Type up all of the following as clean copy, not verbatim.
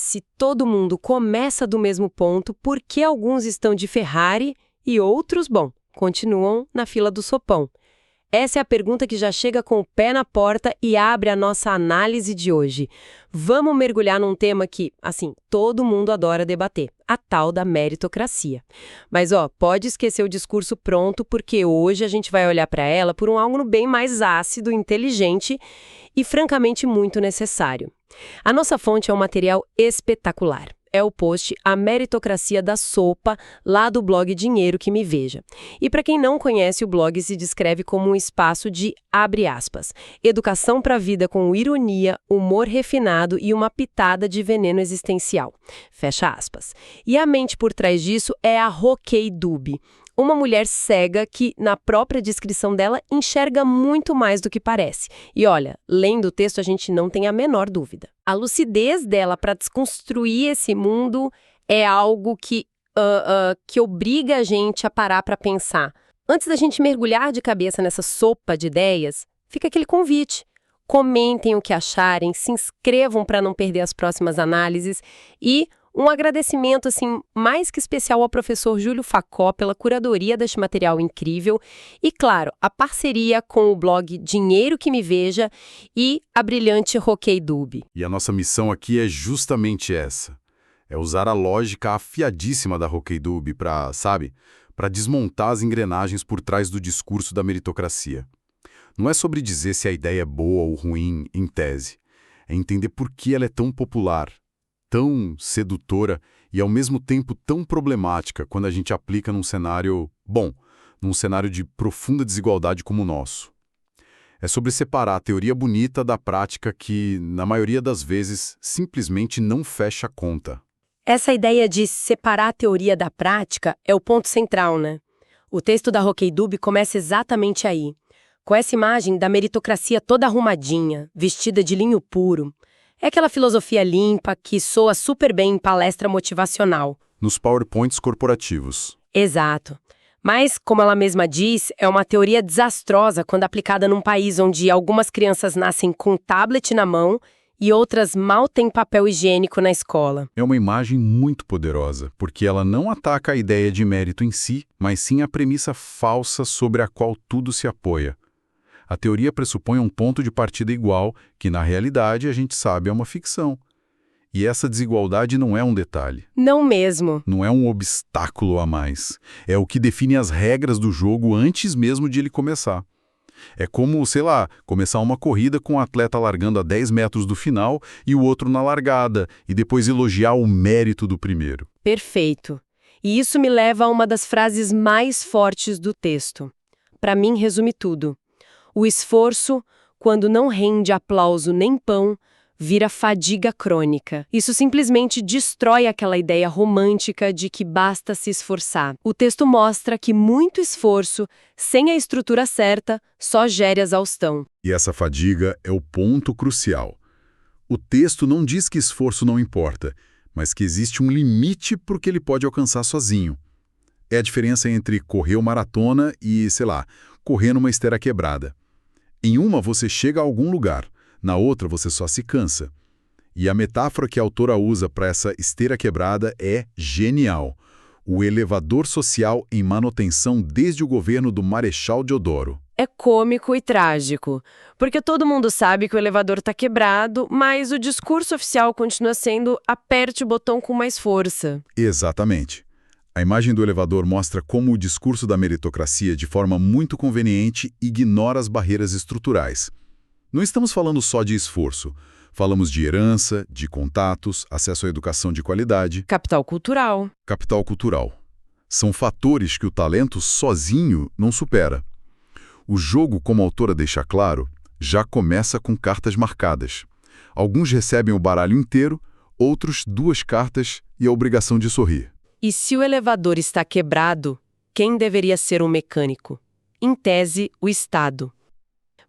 Se todo mundo começa do mesmo ponto, por que alguns estão de Ferrari e outros, bom, continuam na fila do sopão? Essa é a pergunta que já chega com o pé na porta e abre a nossa análise de hoje. Vamos mergulhar num tema que, assim, todo mundo adora debater, a tal da meritocracia. Mas, pode esquecer o discurso pronto, porque hoje a gente vai olhar para ela por um ângulo bem mais ácido, inteligente e, francamente, muito necessário. A nossa fonte é um material espetacular. É o post A Meritocracia da Sopa, lá do blog Dinheiro que Me Veja. E para quem não conhece, o blog se descreve como um espaço de, abre aspas, educação para a vida com ironia, humor refinado e uma pitada de veneno existencial. Fecha aspas. E a mente por trás disso é a Roquei Dube, uma mulher cega que, na própria descrição dela, enxerga muito mais do que parece. E olha, lendo o texto a gente não tem a menor dúvida. A lucidez dela para desconstruir esse mundo é algo que obriga a gente a parar para pensar. Antes da gente mergulhar de cabeça nessa sopa de ideias, fica aquele convite. Comentem o que acharem, se inscrevam para não perder as próximas análises e um agradecimento, assim, mais que especial ao professor Júlio Facó pela curadoria deste material incrível e, claro, a parceria com o blog Dinheiro que Me Veja e a brilhante Roquei Dube. E a nossa missão aqui é justamente essa. É usar a lógica afiadíssima da Roquei Dube para desmontar as engrenagens por trás do discurso da meritocracia. Não é sobre dizer se a ideia é boa ou ruim, em tese. É entender por que ela é tão popular, tão sedutora e, ao mesmo tempo, tão problemática quando a gente aplica num cenário de profunda desigualdade como o nosso. É sobre separar a teoria bonita da prática que, na maioria das vezes, simplesmente não fecha a conta. Essa ideia de separar a teoria da prática é o ponto central, né? O texto da Roquei Dube começa exatamente aí, com essa imagem da meritocracia toda arrumadinha, vestida de linho puro. É aquela filosofia limpa que soa super bem em palestra motivacional. Nos PowerPoints corporativos. Exato. Mas, como ela mesma diz, é uma teoria desastrosa quando aplicada num país onde algumas crianças nascem com tablet na mão e outras mal têm papel higiênico na escola. É uma imagem muito poderosa, porque ela não ataca a ideia de mérito em si, mas sim a premissa falsa sobre a qual tudo se apoia. A teoria pressupõe um ponto de partida igual, que na realidade a gente sabe é uma ficção. E essa desigualdade não é um detalhe. Não mesmo. Não é um obstáculo a mais. É o que define as regras do jogo antes mesmo de ele começar. É como, começar uma corrida com um atleta largando a 10 metros do final e o outro na largada, e depois elogiar o mérito do primeiro. Perfeito. E isso me leva a uma das frases mais fortes do texto. Para mim, resume tudo. O esforço, quando não rende aplauso nem pão, vira fadiga crônica. Isso simplesmente destrói aquela ideia romântica de que basta se esforçar. O texto mostra que muito esforço, sem a estrutura certa, só gera exaustão. E essa fadiga é o ponto crucial. O texto não diz que esforço não importa, mas que existe um limite para o que ele pode alcançar sozinho. É a diferença entre correr uma maratona e, correr numa esteira quebrada. Em uma você chega a algum lugar, na outra você só se cansa. E a metáfora que a autora usa para essa esteira quebrada é genial. O elevador social em manutenção desde o governo do Marechal Deodoro. É cômico e trágico, porque todo mundo sabe que o elevador está quebrado, mas o discurso oficial continua sendo aperte o botão com mais força. Exatamente. A imagem do elevador mostra como o discurso da meritocracia, de forma muito conveniente, ignora as barreiras estruturais. Não estamos falando só de esforço. Falamos de herança, de contatos, acesso à educação de qualidade. Capital cultural. Capital cultural. São fatores que o talento sozinho não supera. O jogo, como a autora deixa claro, já começa com cartas marcadas. Alguns recebem o baralho inteiro, outros 2 cartas e a obrigação de sorrir. E se o elevador está quebrado, quem deveria ser o mecânico? Em tese, o Estado.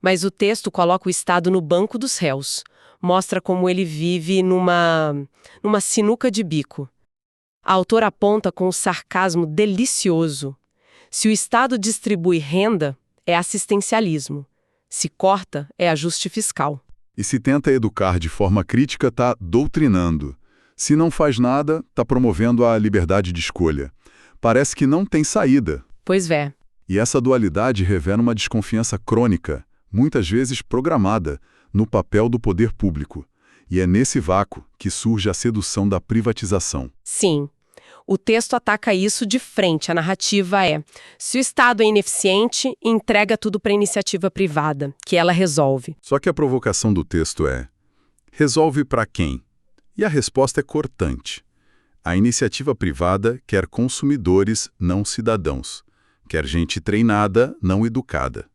Mas o texto coloca o Estado no banco dos réus. Mostra como ele vive numa sinuca de bico. A autora aponta com um sarcasmo delicioso. Se o Estado distribui renda, é assistencialismo. Se corta, é ajuste fiscal. E se tenta educar de forma crítica, está doutrinando. Se não faz nada, está promovendo a liberdade de escolha. Parece que não tem saída. Pois é. E essa dualidade revela uma desconfiança crônica, muitas vezes programada, no papel do poder público. E é nesse vácuo que surge a sedução da privatização. Sim. O texto ataca isso de frente. A narrativa é: se o Estado é ineficiente, entrega tudo para a iniciativa privada, que ela resolve. Só que a provocação do texto é: resolve para quem? E a resposta é cortante. A iniciativa privada quer consumidores, não cidadãos. Quer gente treinada, não educada.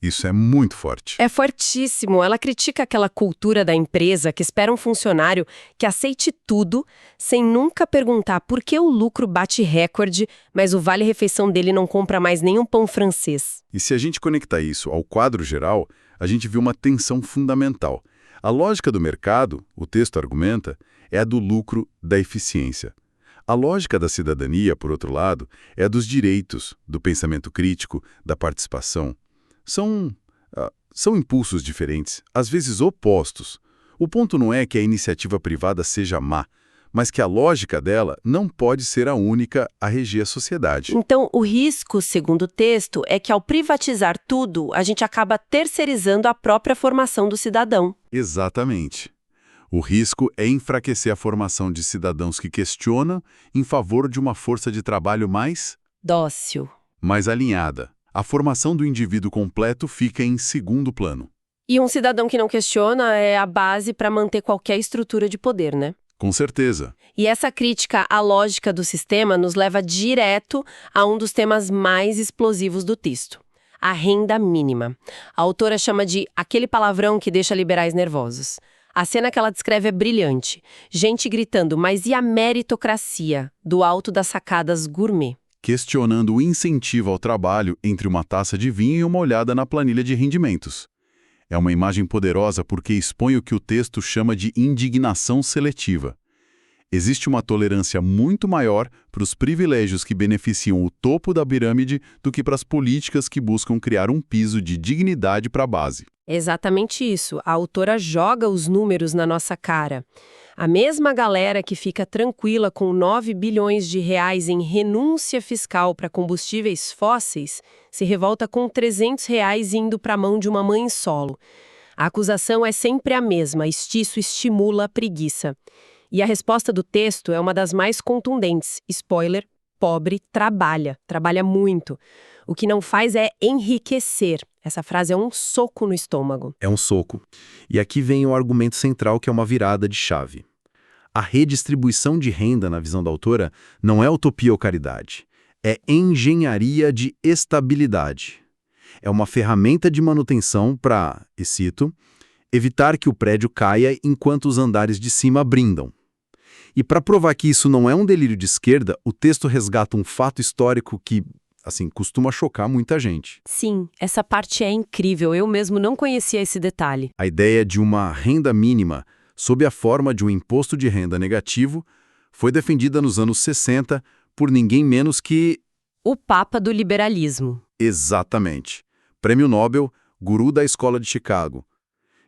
Isso é muito forte. É fortíssimo. Ela critica aquela cultura da empresa que espera um funcionário que aceite tudo, sem nunca perguntar por que o lucro bate recorde, mas o vale-refeição dele não compra mais nenhum pão francês. E se a gente conectar isso ao quadro geral, a gente vê uma tensão fundamental. A lógica do mercado, o texto argumenta, é a do lucro, da eficiência. A lógica da cidadania, por outro lado, é a dos direitos, do pensamento crítico, da participação. São impulsos diferentes, às vezes opostos. O ponto não é que a iniciativa privada seja má, mas que a lógica dela não pode ser a única a reger a sociedade. Então, o risco, segundo o texto, é que ao privatizar tudo, a gente acaba terceirizando a própria formação do cidadão. Exatamente. O risco é enfraquecer a formação de cidadãos que questionam em favor de uma força de trabalho mais Dócil. mais alinhada. A formação do indivíduo completo fica em segundo plano. E um cidadão que não questiona é a base para manter qualquer estrutura de poder, né? Com certeza. E essa crítica à lógica do sistema nos leva direto a um dos temas mais explosivos do texto: a renda mínima. A autora chama de aquele palavrão que deixa liberais nervosos. A cena que ela descreve é brilhante. Gente gritando, mas e a meritocracia do alto das sacadas gourmet? Questionando o incentivo ao trabalho entre uma taça de vinho e uma olhada na planilha de rendimentos. É uma imagem poderosa porque expõe o que o texto chama de indignação seletiva. Existe uma tolerância muito maior para os privilégios que beneficiam o topo da pirâmide do que para as políticas que buscam criar um piso de dignidade para a base. É exatamente isso. A autora joga os números na nossa cara. A mesma galera que fica tranquila com 9 bilhões de reais em renúncia fiscal para combustíveis fósseis se revolta com 300 reais indo para a mão de uma mãe solo. A acusação é sempre a mesma: isso estimula a preguiça. E a resposta do texto é uma das mais contundentes. Spoiler: pobre trabalha muito. O que não faz é enriquecer. Essa frase é um soco no estômago. É um soco. E aqui vem o argumento central, que é uma virada de chave. A redistribuição de renda, na visão da autora, não é utopia ou caridade. É engenharia de estabilidade. É uma ferramenta de manutenção para, e cito, evitar que o prédio caia enquanto os andares de cima brindam. E para provar que isso não é um delírio de esquerda, o texto resgata um fato histórico que, costuma chocar muita gente. Sim, essa parte é incrível. Eu mesmo não conhecia esse detalhe. A ideia de uma renda mínima, sob a forma de um imposto de renda negativo, foi defendida nos anos 60 por ninguém menos que... o Papa do liberalismo. Exatamente. Prêmio Nobel, guru da Escola de Chicago.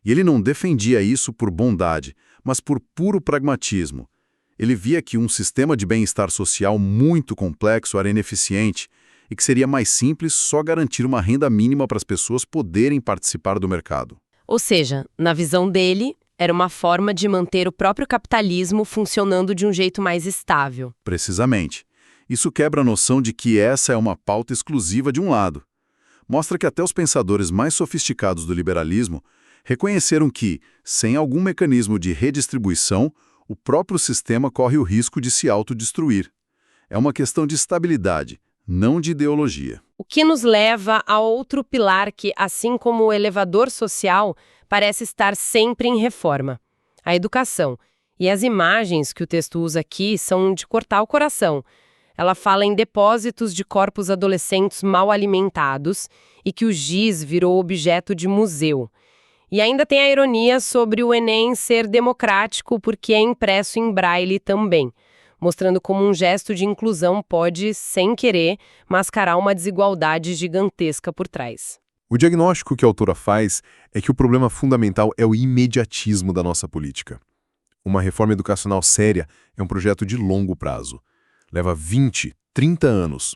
E ele não defendia isso por bondade, mas por puro pragmatismo. Ele via que um sistema de bem-estar social muito complexo era ineficiente e que seria mais simples só garantir uma renda mínima para as pessoas poderem participar do mercado. Ou seja, na visão dele, era uma forma de manter o próprio capitalismo funcionando de um jeito mais estável. Precisamente. Isso quebra a noção de que essa é uma pauta exclusiva de um lado. Mostra que até os pensadores mais sofisticados do liberalismo reconheceram que, sem algum mecanismo de redistribuição, o próprio sistema corre o risco de se autodestruir. É uma questão de estabilidade, não de ideologia. O que nos leva a outro pilar que, assim como o elevador social, parece estar sempre em reforma: a educação. E as imagens que o texto usa aqui são de cortar o coração. Ela fala em depósitos de corpos adolescentes mal alimentados e que o giz virou objeto de museu. E ainda tem a ironia sobre o Enem ser democrático porque é impresso em braille também, mostrando como um gesto de inclusão pode, sem querer, mascarar uma desigualdade gigantesca por trás. O diagnóstico que a autora faz é que o problema fundamental é o imediatismo da nossa política. Uma reforma educacional séria é um projeto de longo prazo. Leva 20, 30 anos.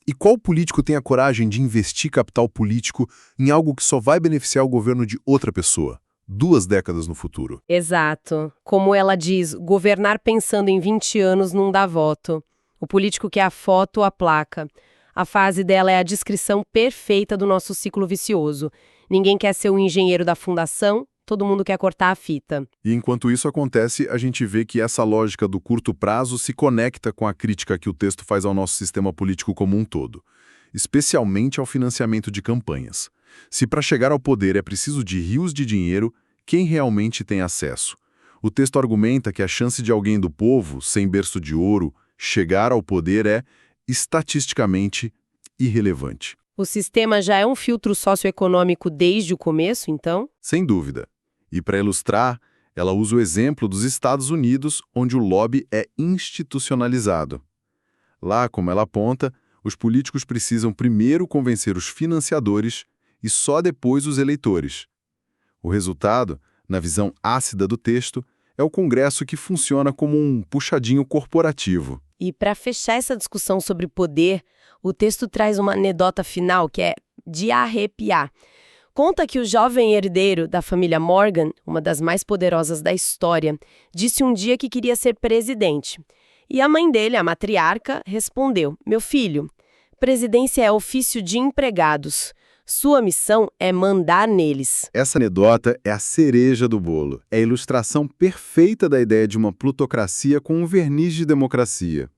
E qual político tem a coragem de investir capital político em algo que só vai beneficiar o governo de outra pessoa, 2 décadas no futuro? Exato. Como ela diz, governar pensando em 20 anos não dá voto. O político quer a foto ou a placa. A fase dela é a descrição perfeita do nosso ciclo vicioso. Ninguém quer ser o engenheiro da fundação, todo mundo quer cortar a fita. E enquanto isso acontece, a gente vê que essa lógica do curto prazo se conecta com a crítica que o texto faz ao nosso sistema político como um todo, especialmente ao financiamento de campanhas. Se para chegar ao poder é preciso de rios de dinheiro, quem realmente tem acesso? O texto argumenta que a chance de alguém do povo, sem berço de ouro, chegar ao poder é, estatisticamente, irrelevante. O sistema já é um filtro socioeconômico desde o começo, então? Sem dúvida. E para ilustrar, ela usa o exemplo dos Estados Unidos, onde o lobby é institucionalizado. Lá, como ela aponta, os políticos precisam primeiro convencer os financiadores e só depois os eleitores. O resultado, na visão ácida do texto, é o Congresso que funciona como um puxadinho corporativo. E para fechar essa discussão sobre poder, o texto traz uma anedota final que é de arrepiar. Conta que o jovem herdeiro da família Morgan, uma das mais poderosas da história, disse um dia que queria ser presidente. E a mãe dele, a matriarca, respondeu: "Meu filho, presidência é ofício de empregados. Sua missão é mandar neles." Essa anedota é a cereja do bolo. É a ilustração perfeita da ideia de uma plutocracia com um verniz de democracia.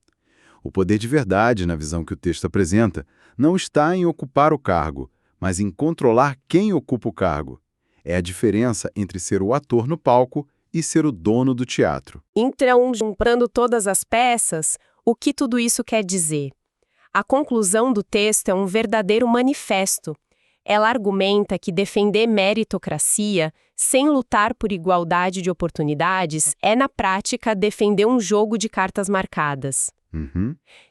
O poder de verdade, na visão que o texto apresenta, não está em ocupar o cargo, mas em controlar quem ocupa o cargo. É a diferença entre ser o ator no palco e ser o dono do teatro. Então, juntando todas as peças, o que tudo isso quer dizer? A conclusão do texto é um verdadeiro manifesto. Ela argumenta que defender meritocracia, sem lutar por igualdade de oportunidades, é, na prática, defender um jogo de cartas marcadas.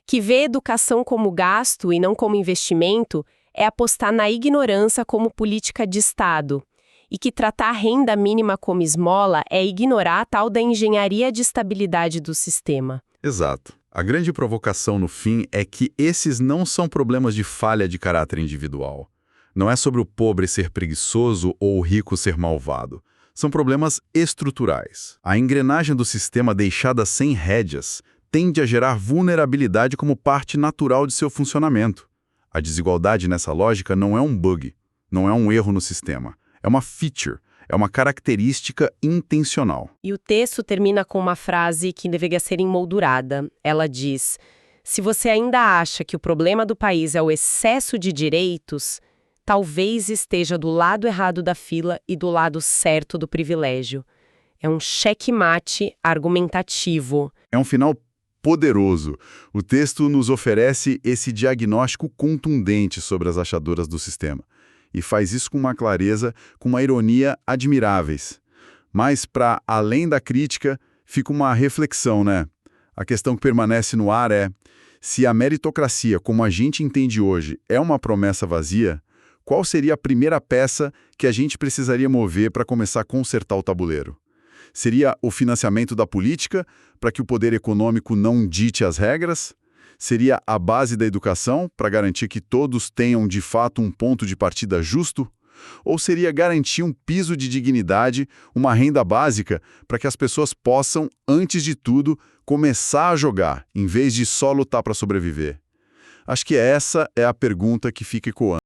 Que vê educação como gasto e não como investimento é apostar na ignorância como política de Estado. E que tratar a renda mínima como esmola é ignorar a tal da engenharia de estabilidade do sistema. Exato. A grande provocação no fim é que esses não são problemas de falha de caráter individual. Não é sobre o pobre ser preguiçoso ou o rico ser malvado. São problemas estruturais. A engrenagem do sistema deixada sem rédeas tende a gerar vulnerabilidade como parte natural de seu funcionamento. A desigualdade nessa lógica não é um bug, não é um erro no sistema. É uma feature, é uma característica intencional. E o texto termina com uma frase que deveria ser emoldurada. Ela diz: "Se você ainda acha que o problema do país é o excesso de direitos, talvez esteja do lado errado da fila e do lado certo do privilégio." É um checkmate argumentativo. É um final poderoso. O texto nos oferece esse diagnóstico contundente sobre as achadoras do sistema. E faz isso com uma clareza, com uma ironia admiráveis. Mas, para além da crítica, fica uma reflexão, né? A questão que permanece no ar é: se a meritocracia, como a gente entende hoje, é uma promessa vazia, qual seria a primeira peça que a gente precisaria mover para começar a consertar o tabuleiro? Seria o financiamento da política, para que o poder econômico não dite as regras? Seria a base da educação, para garantir que todos tenham de fato um ponto de partida justo? Ou seria garantir um piso de dignidade, uma renda básica, para que as pessoas possam, antes de tudo, começar a jogar, em vez de só lutar para sobreviver? Acho que essa é a pergunta que fica ecoando.